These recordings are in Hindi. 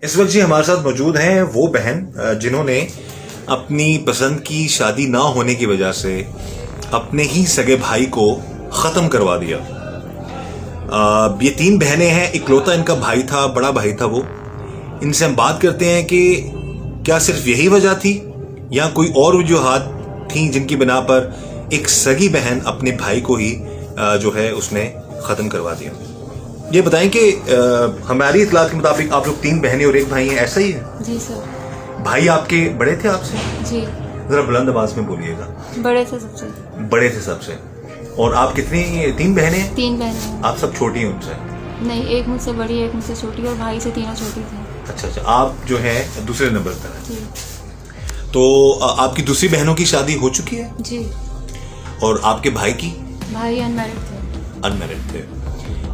इस वक्त जी हमारे साथ मौजूद हैं वो बहन जिन्होंने अपनी पसंद की शादी ना होने की वजह से अपने ही सगे भाई को ख़त्म करवा दिया। ये तीन बहनें हैं, इकलौता इनका भाई था, बड़ा भाई था वो। इनसे हम बात करते हैं कि क्या सिर्फ यही वजह थी या कोई और वजूहात थी जिनकी बिना पर एक सगी बहन अपने भाई को ही जो है उसने ख़त्म करवा दिया। ये बताएं कि हमारी इतलात के मुताबिक आप लोग तीन बहनें और एक भाई हैं, ऐसा ही है? जी सर। भाई आपके बड़े थे आपसे? जी। जरा बुलंद आवाज में बोलिएगा। बड़े थे सबसे। बड़े थे सबसे। और आप कितनी, तीन बहनें हैं? तीन बहनें। आप सब छोटी हैं उनसे? नहीं, एक मुझसे बड़ी, एक मुझसे छोटी, और भाई से तीनों छोटी थी। अच्छा अच्छा, आप जो है दूसरे नंबर पर हैं। जी। तो आपकी दूसरी बहनों की शादी हो चुकी है? जी। और आपके भाई की? भाई अनमैरिड थे। अनमैरिड थे।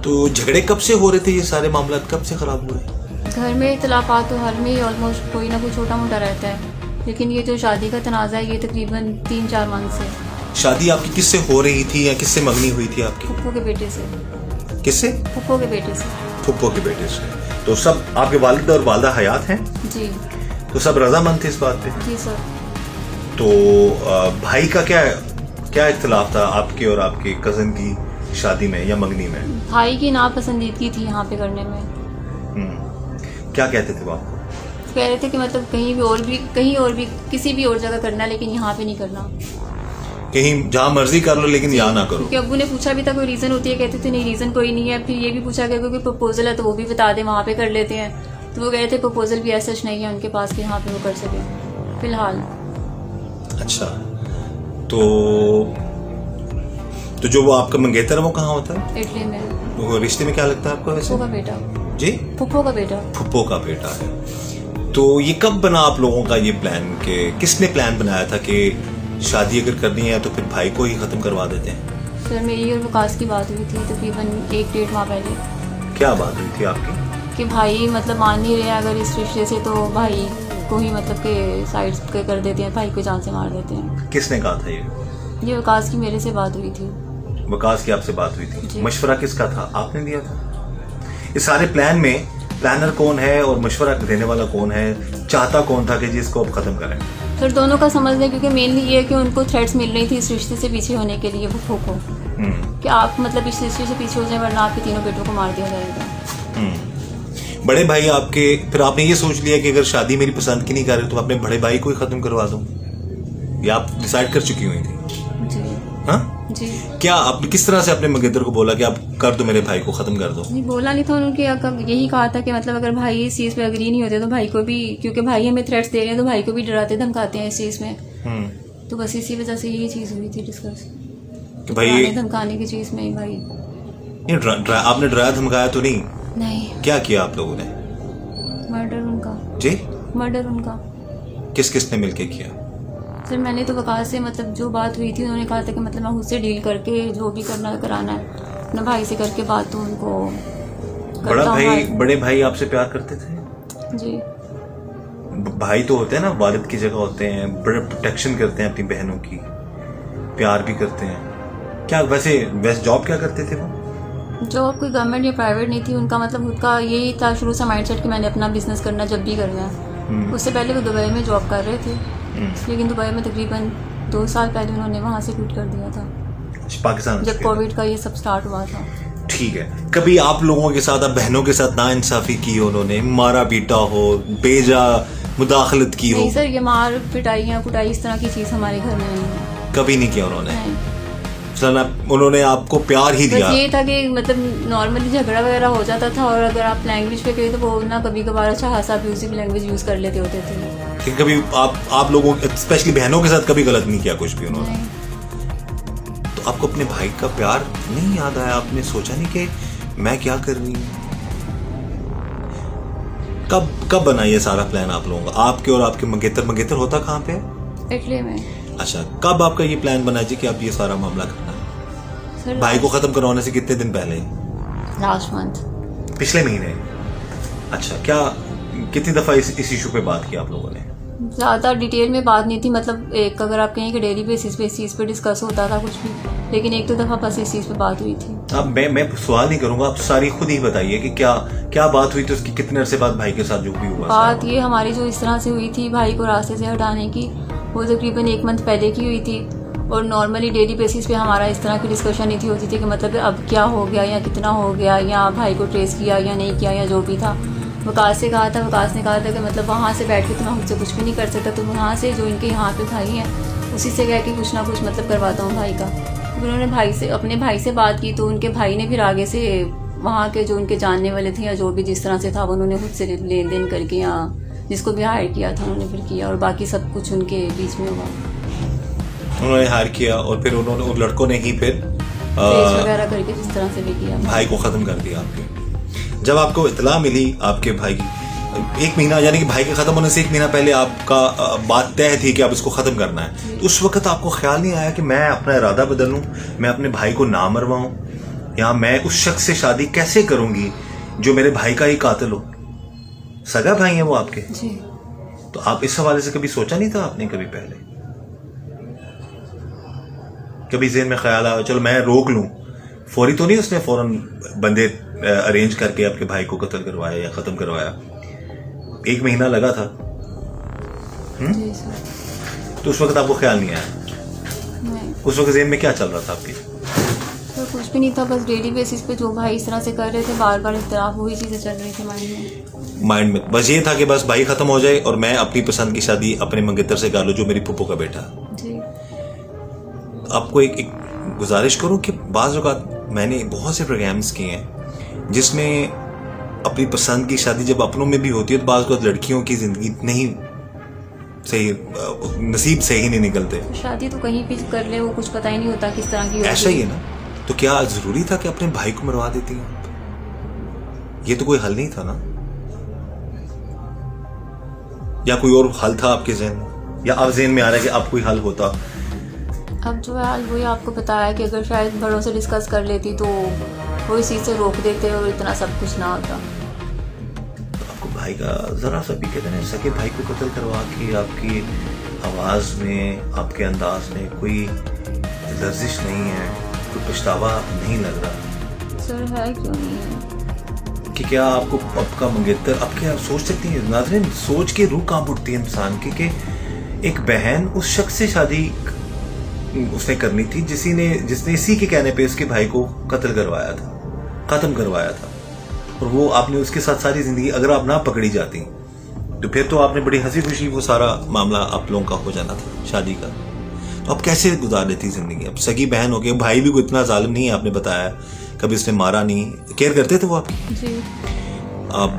तो झगड़े कब से हो रहे थे, ये सारे मामला कब से खराब हुए? घर में इख्तिलाफात तो हर में ही ऑलमोस्ट कोई ना कोई छोटा मोटा रहता है, लेकिन ये जो शादी का तनाज़ा है ये तकरीबन 3-4 मंथ से। शादी आपकी किससे हो रही थी या किससे मंगनी हुई थी आपकी? फुप्पो के बेटे से। किससे? फुप्पो के बेटे से। फुप्पो के बेटे से। तो सब आपके वालिद और वालदा हयात हैं? जी। तो सब रजामंद थे इस बात पे? जी सर। तो भाई का क्या इख्तिलाफ था आपके और आपके कजन की शादी में या मंगनी में? भाई की नापसंदीदगी थी यहाँ पे करने में। क्या कहते थे वो आपको? कह रहे थे कि मतलब कहीं और भी किसी भी और जगह करना, लेकिन यहाँ पे नहीं करना। कहीं जहाँ मर्जी कर लो लेकिन यहाँ ना करो। क्योंकि अब्बू ने पूछा भी था कोई रीजन होती है, कहते थे नहीं रीजन कोई नहीं है। फिर ये भी पूछा गया कोई प्रपोजल है तो वो भी बता दें, वहाँ पे कर लेते हैं। तो वो कह रहे थे प्रपोजल भी ऐसा नहीं है उनके पास कि यहाँ पे वो कर सके फिलहाल। अच्छा, तो जो वो आपका मंगेतर है वो कहाँ होता है? इटली में। वो रिश्ते में क्या लगता है आपको वैसे? फुप्पो का बेटा। जी? फुप्पो का बेटा। फुप्पो का बेटा है। तो ये कब बना आप लोगों का ये प्लान, के किसने प्लान बनाया था कि शादी अगर करनी है तो फिर भाई को ही खत्म करवा देते हैं? सर मेरी और वकास की बात हुई थी तकरीबन 1-1.5 माह पहले। क्या बात हुई थी आपकी? कि भाई मतलब मान नहीं रहे अगर इस रिश्ते से, तो भाई को ही मतलब के साइड कर देते हैं, भाई को जान से मार देते हैं। किसने कहा था ये वकास की मेरे से बात हुई थी। वकास की आपसे बात हुई थी? मशवरा किसका था, आपने दिया था? इस सारे प्लान में प्लानर कौन है और मशवरा देने वाला कौन है, चाहता कौन था कि जिसको अब खत्म करें? फिर दोनों का समझ लें, क्योंकि मेनली ये है कि उनको थ्रेट्स मिल रही थी इस रिश्ते से पीछे होने के लिए फुप्पो को, कि आप मतलब इस रिश्ते से पीछे हो जाए वरना आपके तीनों बेटों को मार दिया जाएगा। बड़े भाई आपके, फिर आपने ये सोच लिया कि अगर शादी मेरी पसंद की नहीं कर रहे तो अपने बड़े भाई को ही खत्म करवा दूं, या आप डिसाइड कर चुकी हुई थी? जी। हाँ जी। क्या आपने किस तरह से अपने मंगेतर को बोला कि आप कर दो, मेरे भाई को खत्म कर दो? नहीं बोला नहीं था उनके, यही कहा था कि मतलब अगर भाई इस चीज़ पे अग्री नहीं होते तो भाई को भी, क्योंकि भाई हमें थ्रेट्स दे रहे हैं तो भाई को भी डराते धमकाते हैं इस चीज़ में। तो बस इसी वजह से यही चीज़ हुई थी डिस्कस, कि भाई धमकाने की चीज़ में ही भाई। ये आपने डराया धमकाया तो नहीं? नहीं। क्या किया आप लोगों ने? मर्डर उनका। जी? मर्डर उनका। किसने मिलके किया? सर मैंने तो वकास से मतलब जो बात हुई थी उन्होंने कहा था कि मतलब मैं उससे डील करके जो भी कराना है अपना भाई से करके बात तो उनको। बड़े भाई आपसे प्यार करते थे? जी। भाई तो होते हैं ना, वालिद की जगह होते हैं, बड़े प्रोटेक्शन करते हैं अपनी बहनों की, प्यार भी करते हैं। क्या वैसे जॉब क्या करते थे वो? जॉब कोई गवर्नमेंट या प्राइवेट नहीं थी उनका, मतलब खुद का यही था शुरू से माइंडसेट कि मैंने अपना बिजनेस करना जब भी करना है। उससे पहले वो दुबई में जॉब कर रहे थे, लेकिन दुबई में तकरीबन 2 साल पहले उन्होंने वहाँ से क्विट कर दिया था, पाकिस्तान, जब कोविड का ये सब स्टार्ट हुआ था। ठीक है, कभी आप लोगों के साथ, आप बहनों के साथ नाइंसाफी की हो, उन्होंने मारा पीटा हो, बेजा मुदाखलत की हो? नहीं सर, ये मार पिटाई कुटाई इस तरह की चीज़ हमारे घर में नहीं है। कभी नहीं किया उन्होंने? नहीं। उन्होंने आपको प्यार ही दिया? बस ये था कि मतलब नॉर्मली झगड़ा वगैरह हो जाता था, और अगर आप लैंग्वेज पे कहें तो वो ना कभी कभार अच्छा खासा अब्यूजिव लैंग्वेज यूज़ कर लेते होते थे। लेकिन कभी आप लोगों, स्पेशली बहनों के साथ कभी गलत नहीं किया कुछ भी उन्होंने? तो आपको अपने भाई का प्यार नहीं याद आया? आपने सोचा नहीं कि मैं क्या कर रही हूँ? कब बना ये सारा प्लान आप लोगों का, आपके और आपके मंगेतर होता कहाँ पे? इटली में। अच्छा, कब आपका ये प्लान बना जी कि आप ये सारा मामला करना है? भाई को खत्म करवाने से कितने दिन पहले? Last month. पिछले महीने? अच्छा, क्या कितनी दफा इस इशू पे बात की आप लोगों ने? ज़्यादा डिटेल में बात नहीं थी, मतलब एक अगर आप कहें कि डेली बेसिस पे इस चीज़ पे डिस्कस होता था कुछ भी, लेकिन एक दो दफ़ा बस इस चीज़ पे बात हुई थी। अब मैं सवाल नहीं करूंगा, आप सारी खुद ही बताइए कि क्या क्या बात हुई थी, उसकी कितने अरसे बाद भाई के साथ जो भी हुआ? बात ये हमारी जो इस तरह से हुई थी भाई को रास्ते से हटाने की, वो तकरीबन 1 मंथ पहले की हुई थी। और नॉर्मली डेली बेसिस पे हमारा इस तरह की डिस्कशन नहीं थी होती थी कि मतलब अब क्या हो गया या कितना हो गया या भाई को ट्रेस किया या नहीं किया या जो भी था। वकास से कहा था, वकास ने कहा था कि मतलब वहाँ से बैठ के तो मैं मुझसे कुछ भी नहीं कर सकता, तो वहाँ से जो इनके यहाँ पे भाई हैं उसी से कह के कुछ ना कुछ मतलब करवाता हूँ भाई का। तो उन्होंने भाई से अपने भाई से बात की, तो उनके भाई ने फिर आगे से वहाँ के जो उनके जानने वाले थे या जो भी जिस तरह से था, उन्होंने खुद से लेन देन करके या जिसको भी हायर किया था उन्होंने फिर किया, और बाकी सब कुछ उनके बीच में हुआ। उन्होंने हायर किया और फिर उन्होंने उन लड़कों ने ही फिर फेस वगैरह करके जिस तरह से भी किया, भाई को ख़त्म कर दिया आपके। जब आपको इतला मिली आपके भाई की, 1 महीना यानी कि भाई के ख़त्म होने से 1 महीना पहले आपका बात तय थी कि आप इसको ख़त्म करना है, तो उस वक्त आपको ख्याल नहीं आया कि मैं अपना इरादा बदल लूँ, मैं अपने भाई को ना मरवाऊँ, या मैं उस शख्स से शादी कैसे करूँगी जो मेरे भाई का ही कातिल हो? सगा भाई है वो आपके जी। तो आप इस हवाले से कभी सोचा नहीं था आपने? कभी पहले कभी ज़हन में ख्याल आया चलो मैं रोक लूँ? फौरी तो नहीं उसने फौरन बंदे अरेंज करके आपके भाई को कत्ल करवाया या ख़त्म करवाया? 1 महीना लगा था। जी सर। तो उस वक्त आपको ख्याल नहीं आया? नहीं, उस वक्त ज़हन में क्या चल रहा था आपके? तो कुछ भी नहीं था, बस डेली बेसिस पे जो भाई इस तरह से कर रहे थे, बार बार इख्तलाफ वही चीज़ें चल रही थी माइंड में। बस ये था कि बस भाई ख़त्म हो जाए और मैं अपनी पसंद की शादी अपने मंगेतर से कर लूँ जो मेरी पुप्पो का बेटा। जी। आपको एक गुजारिश करूं कि बाज़ औक़ात मैंने बहुत से प्रोग्राम्स किए हैं जिसमें अपनी पसंद की शादी जब अपनों में भी होती है तो बाज़ औक़ात लड़कियों की ज़िंदगी नहीं सही, नसीब सही नहीं निकलते। तो शादी तो कहीं भी कर ले, वो कुछ पता ही नहीं होता किस तरह की होती है। ऐसा ही है ना? तो क्या ज़रूरी था कि अपने भाई को मरवा देती हैं आप? ये तो कोई हल नहीं था ना? या कोई और हल था आपके ज़हन में, या अब ज़हन में आ रहा है कि अब कोई हल होता? अब जो है हाल वही आपको बताया कि अगर शायद बड़ों से डिस्कस कर लेती तो वो इस चीज़ से रोक देते और इतना सब कुछ ना होता। आपको भाई का ज़रा सा भी कहते हैं सके भाई को कत्ल करवा के आपकी आवाज़ में, आपके अंदाज में कोई लर्जिश नहीं है, कोई पछतावा नहीं लग रहा? सर है क्यों नहीं है कि क्या आपको आपका मंगेतर, अब क्या आप सोच सकती हैं नाज़रीन, सोच के रूह कांप उठती है इंसान की कि एक बहन उस शख्स से शादी उसने करनी थी जिसने इसी के कहने पे उसके भाई को कत्ल करवाया था, ख़त्म करवाया था, और वो आपने उसके साथ सारी ज़िंदगी अगर आप ना पकड़ी जाती तो फिर तो आपने बड़ी हंसी खुशी वो सारा मामला आप लोगों का हो जाना था शादी का। तो आप कैसे गुजार देती ज़िंदगी? अब सगी बहन हो गई, भाई भी कोई इतना जालिम नहीं है, आपने बताया कभी उसने मारा नहीं, केयर करते थे वो आपकी। जी।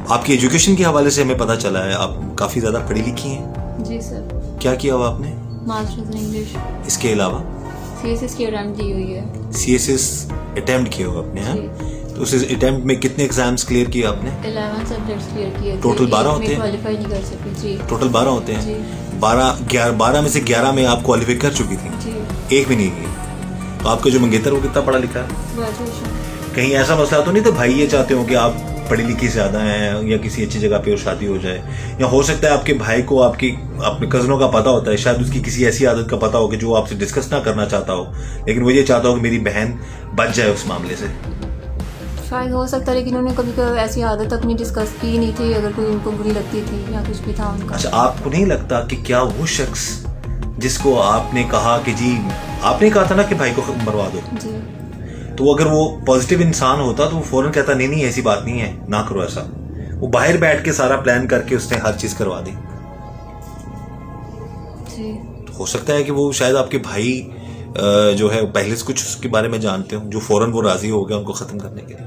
आपकी एजुकेशन के हवाले से हमें पता चला है आप काफ़ी ज़्यादा पढ़ी लिखी हैं। जी सर। क्या किया हुआ आपने? Masters in English. इसके अलावा CSS की अटेम्प्ट दी हुई है। CSS अटेम्प्ट किया हुआ आपने? हैं तो उस अटेम्प्ट में कितने एग्जाम्स क्लियर किए आपने? 11 सब्जेक्ट्स क्लियर किए थे। टोटल 12 होते हैं? क्वालिफाई नहीं कर सकी। जी। टोटल 12 होते हैं? जी। 12 में से 11 में आप क्वालिफाई कर चुकी थी? जी। एक भी नहीं की? तो आपका जो मंगेतर वो कितना पढ़ा लिखा है? ग्रेजुएशन। कहीं ऐसा मसला तो नहीं तो भाई ये चाहते हो कि आप पढ़ी लिखी ज़्यादा हैं या किसी अच्छी जगह पे और शादी हो जाए, या हो सकता है आपके भाई को आपकी अपने कज़नों का पता होता है, शायद उसकी किसी ऐसी आदत का पता हो कि जो आपसे डिस्कस ना करना चाहता हो, लेकिन वो ये चाहता हो कि मेरी बहन बच जाए उस मामले से? शायद हो सकता है, लेकिन उन्होंने कभी कभी ऐसी आदत अपनी डिस्कस की नहीं थी अगर कोई उनको बुरी लगती थी या कुछ भी था उनका। अच्छा, आपको नहीं लगता कि क्या वो शख्स जिसको आपने कहा कि जी आपने कहा था ना कि भाई को मरवा दो, जी, तो अगर वो पॉजिटिव इंसान होता तो वो फौरन कहता नहीं नहीं ऐसी बात नहीं है, ना करो ऐसा। वो बाहर बैठ के सारा प्लान करके उसने हर चीज़ करवा दी। जी। तो हो सकता है कि वो शायद आपके भाई जो है पहले से कुछ उसके बारे में जानते हो, जो फौरन वो राजी हो गया उनको ख़त्म करने के लिए।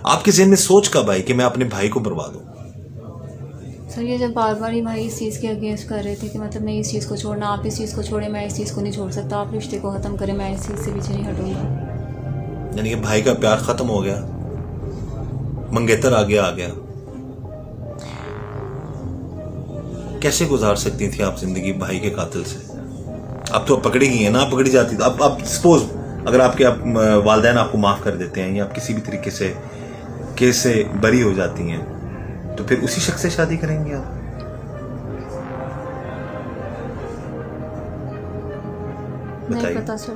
आपके ज़हन में सोच कब आई कि मैं अपने भाई को मरवा दूँ? सर ये जब बार बार ही भाई इस चीज़ के अगेंस्ट कर रहे थे कि मतलब नहीं इस चीज़ को छोड़ना, आप इस चीज़ को छोड़ें, मैं इस चीज़ को नहीं छोड़ सकता, आप रिश्ते को ख़त्म करें, मैं इस चीज़ से पीछे नहीं हटूँगा। यानी कि भाई का प्यार ख़त्म हो गया, मंगेतर आगे आ गया। कैसे गुजार सकती थी आप जिंदगी भाई के कातिल से? अब तो पकड़ी गई है ना, पकड़ी जाती थी। अब सपोज अगर आपके वालिदैन आपको माफ़ कर देते हैं या आप किसी भी तरीके से केस से बरी हो जाती हैं, तो फिर उसी शख्स से शादी करेंगे आप? नहीं बताइए। पता सर,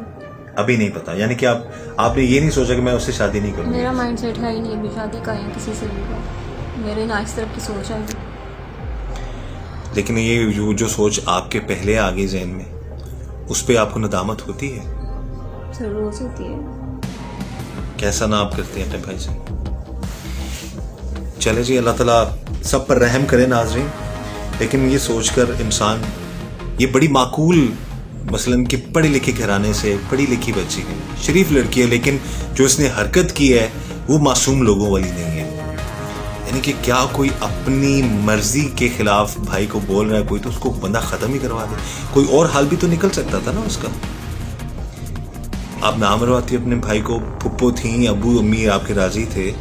अभी नहीं पता, यानी कि आपने ये नहीं सोचा कि मैं उससे शादी नहीं करूँगी? मेरा माइंड सेट है ही नहीं अभी शादी का या किसी से भी, मेरे ना इस तरफ की सोच है अभी। लेकिन ये जो सोच आपके पहले आ गई जहन में, उस पर आपको नदामत होती है? सर रोज होती है। कैसा ना आप करते हैं अपने भाई से? चले जी, अल्लाह ताला सब पर रहम करे नाजरीन। लेकिन ये सोचकर इंसान, ये बड़ी माकूल, मसलन कि पढ़े लिखे घराने से पढ़ी लिखी बच्ची है, शरीफ लड़की है, लेकिन जो इसने हरकत की है वो मासूम लोगों वाली नहीं है। यानी कि क्या कोई अपनी मर्जी के खिलाफ भाई को बोल रहा है कोई, तो उसको बंदा ख़त्म ही करवा दे। कोई और हाल भी तो निकल सकता था ना उसका। आप ना मरवाती अपने भाई को, फुप्पो थी, अबू अम्मी आपके राजी थे,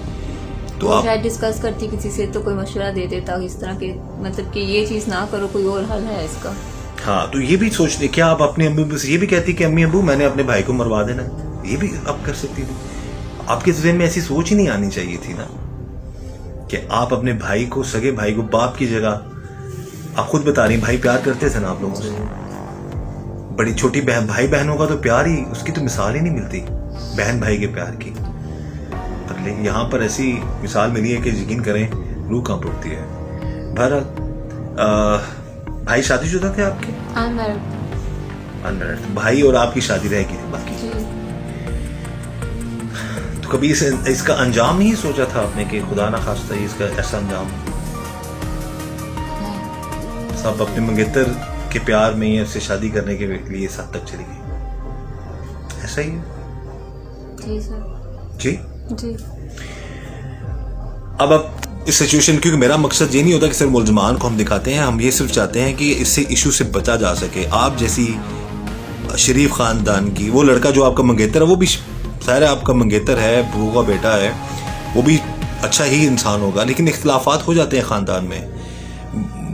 तो आप शायद डिस्कस करती किसी से तो कोई मशवरा दे देता इस तरह के, मतलब कि ये चीज़ ना करो, कोई और हल है इसका। हाँ, तो ये भी सोचते, क्या आप अपनी अम्मी से ये भी कहती कि अम्मी अबू मैंने अपने भाई को मरवा देना, ये भी आप कर सकती थी। आपके ज़हन में ऐसी सोच ही नहीं आनी चाहिए थी ना कि आप अपने भाई को, सगे भाई को, बाप की जगह, आप खुद बता रही भाई प्यार करते थे ना आप लोगों से, बड़ी छोटी बहन, भाई बहनों का तो प्यार ही, उसकी तो मिसाल ही नहीं मिलती बहन भाई के प्यार की। लेकिन यहाँ पर ऐसी मिसाल मिली है कि यकीन करें रूह कांप उठती है। भारत, भाई शादीशुदा थे आपके? अनमैरिड। भाई और आपकी शादी रहेगी बाकी। तो कभी इसका अंजाम नहीं सोचा था आपने कि खुदा ना खास्ता इसका ऐसा अंजाम? सब अपने मंगेतर के प्यार में या उससे शादी करने के लिए साथ तक चली गई, ऐसा ही है? जी सर। जी जी। अब इस सिचुएशन, क्योंकि मेरा मकसद ये नहीं होता कि सिर्फ मुलजमान को हम दिखाते हैं, हम ये सिर्फ चाहते हैं कि इससे इशू से बचा जा सके। आप जैसी शरीफ खानदान की, वो लड़का जो आपका मंगेतर है, वो भी ज़ाहिर है आपका मंगेतर है, बहू का बेटा है, वो भी अच्छा ही इंसान होगा, लेकिन इख्तिलाफात हो जाते हैं ख़ानदान में।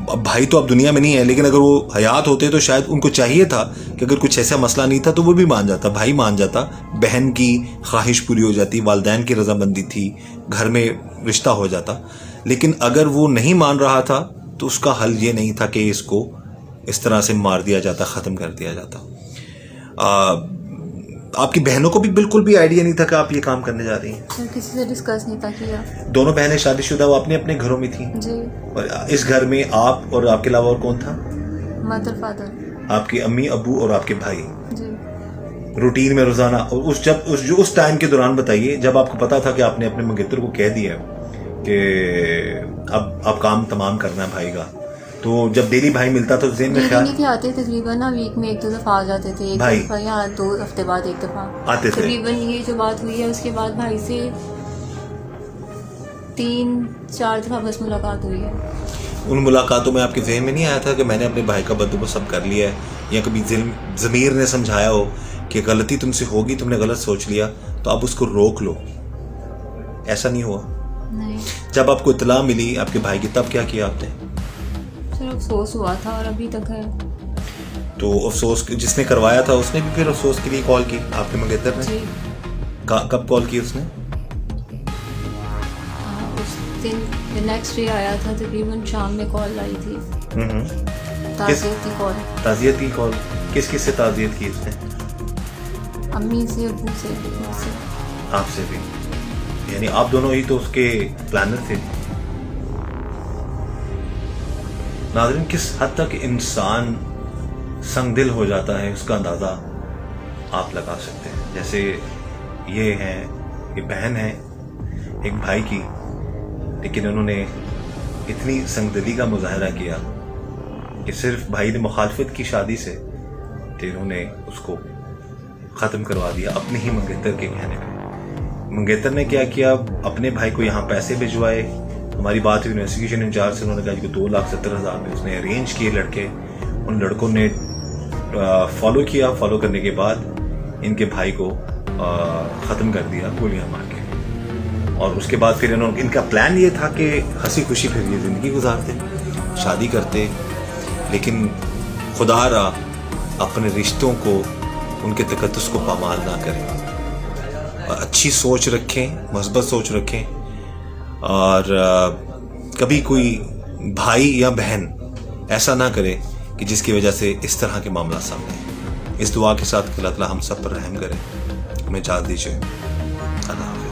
अब भाई तो अब दुनिया में नहीं है, लेकिन अगर वो हयात होते तो शायद उनको चाहिए था कि अगर कुछ ऐसा मसला नहीं था तो वो भी मान जाता, भाई मान जाता, बहन की ख्वाहिश पूरी हो जाती, वालिदैन की रजामंदी थी, घर में रिश्ता हो जाता। लेकिन अगर वो नहीं मान रहा था तो उसका हल ये नहीं था कि इसको इस तरह से मार दिया जाता, ख़त्म कर दिया जाता। आपकी बहनों को भी बिल्कुल भी आइडिया नहीं था कि आप ये काम करने जा रही हैं? सर किसी से डिस्कस नहीं था किया। दोनों बहनें शादीशुदा, वो अपने अपने घरों में थी? जी। और इस घर में आप और आपके अलावा और कौन था? Mother father. आपकी अम्मी अबू और आपके भाई। जी। रूटीन में रोजाना, और उस टाइम के दौरान बताइए जब आपको पता था कि आपने अपने मंगेतर को कह दिया कि अब काम तमाम करना है भाई का, तो जब डेली भाई मिलता तो ज़हन में ख्याल नहीं थे, आते तकरीबन ना वीक में 1-2 दफ़ा आ जाते थे, एक भाई? दफ़ा या 2 हफ्ते बाद 1 दफ़ा आते थे। तकरीबन ये जो बात हुई है उसके बाद भाई से 3-4 दफ़ा बस मुलाकात हुई है। उन मुलाकातों में आपके जहन में नहीं आया था कि मैंने अपने भाई का बददुआ सब कर लिया है, या कभी ज़मीर ने समझाया हो कि गलती तुमसे होगी, तुमने गलत सोच लिया तो आप उसको रोक लो? ऐसा नहीं हुआ? नहीं जब आपको इत्तला मिली आपके भाई की, तब क्या किया आपने? सर अफसोस हुआ था और अभी तक है। तो अफसोस जिसने करवाया था उसने भी फिर अफसोस के लिए कॉल की आपके मंगेतर ने? जी। कब कॉल की उसने? उस दिन नेक्स्ट डे आया था, तकरीबन शाम में कॉल आई थी, ताज़ियत की कॉल। ताज़ियत की कॉल? किस किस से ताज़ियत की उसने? अम्मी से, अबू से, मुझसे। आपसे भी? यानी आप दोनों ही तो उसके प्लानर थे। नाज़रीन, किस हद तक इंसान संगदिल हो जाता है उसका अंदाज़ा आप लगा सकते हैं। जैसे ये हैं, ये बहन है एक भाई की, लेकिन उन्होंने इतनी संगदिली का मुजाहरा किया कि सिर्फ भाई ने मुखालफत की शादी से कि उन्होंने उसको ख़त्म करवा दिया अपने ही मंगेतर के कहने पे। मंगेतर ने क्या किया, अपने भाई को यहाँ पैसे भिजवाए। हमारी बात हुई इन्वेस्टिगेशन इंचार्ज से, उन्होंने कहा कि 2,70,000 में उसने अरेंज किए लड़के। उन लड़कों ने फॉलो किया, फॉलो करने के बाद इनके भाई को ख़त्म कर दिया गोलियां मार के। और उसके बाद फिर इनका प्लान ये था कि हंसी खुशी फिर ये ज़िंदगी गुजारते, शादी करते, लेकिन खुदारा अपने रिश्तों को, उनके तकद्दुस को पामाल ना करें। अच्छी सोच रखें, मस्बत सोच रखें, और कभी कोई भाई या बहन ऐसा ना करे कि जिसकी वजह से इस तरह के मामला सामने आए। इस दुआ के साथ कि अल्लाह ताला हम सब पर रहम करे। हमें इजाज़त दीजिए। अल्लाह।